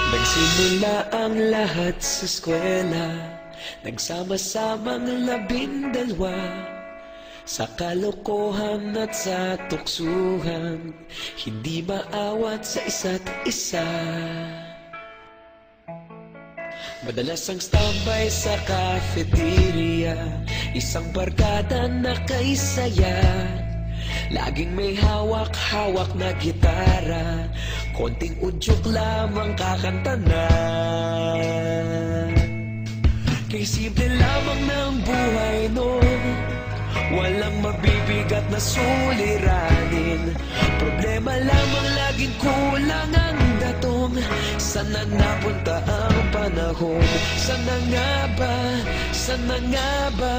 Nagsimula ang lahat sa eskwela, nagsama-samang 12, sa kalokohan at sa tuksuhan, hindi maawat sa isa't isa. Madalas ang standby sa cafeteria, isang barkada na kaisaya. Laging may hawak-hawak na gitara, konting udyok lamang kakanta na. Kay simple lamang ng buhay noon, walang mabibigat na suliranin. Problema lamang laging kulang ang datong. Sana napunta ang panahon? Sana nga ba? Sana nga ba?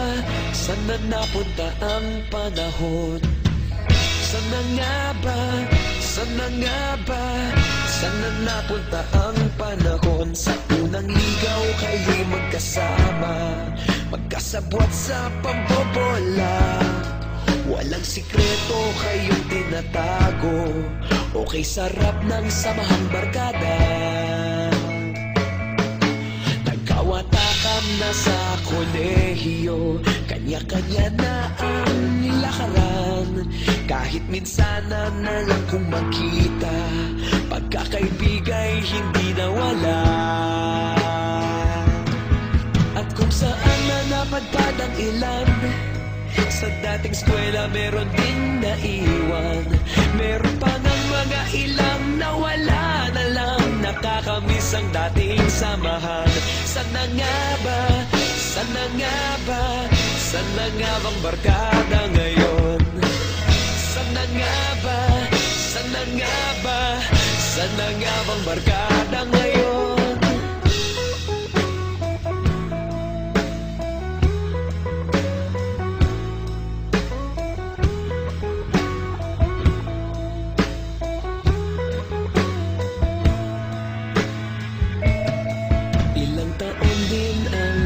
Sana napunta ang panahon? Sana nga ba? Sana nga ba? Sana napunta ang panahon? Sa unang ligaw kayo'y magkasama, magkasabwat sa pambobola. Walang sikreto kayong tinatago, okay sarap ng samahang barkada. Nagkawatakam na sa kolehiyo, kanya-kanya na ang nilakaran. Kahit minsan na lang kung magkita, pagkakaibigay hindi nawala. At kung saan na napadpad ang ilan, sa dating eskwela meron ding naiwan. Meron pa ng mga ilang nawala na lang, nakakamiss ang dating samahan. Sana nga ba? Sana nga ba? Sana nga bang barkada ngayon? Sana nga ba? Sana nga ba? Sana nga bang barkada ngayon? Ilang taon din ang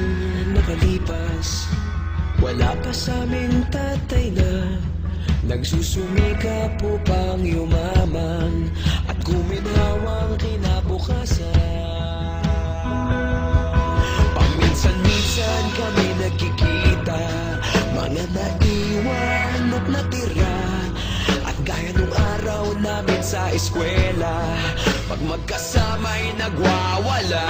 nakalipas, wala pa sa aming tatay na nagsusumikap upang yumaman at guminhawang kinabukasan. Paminsan-minsan kami nagkikita, mga naiwan at natira. At gaya nung araw namin sa eskwela, pag magkasama'y nagwawala.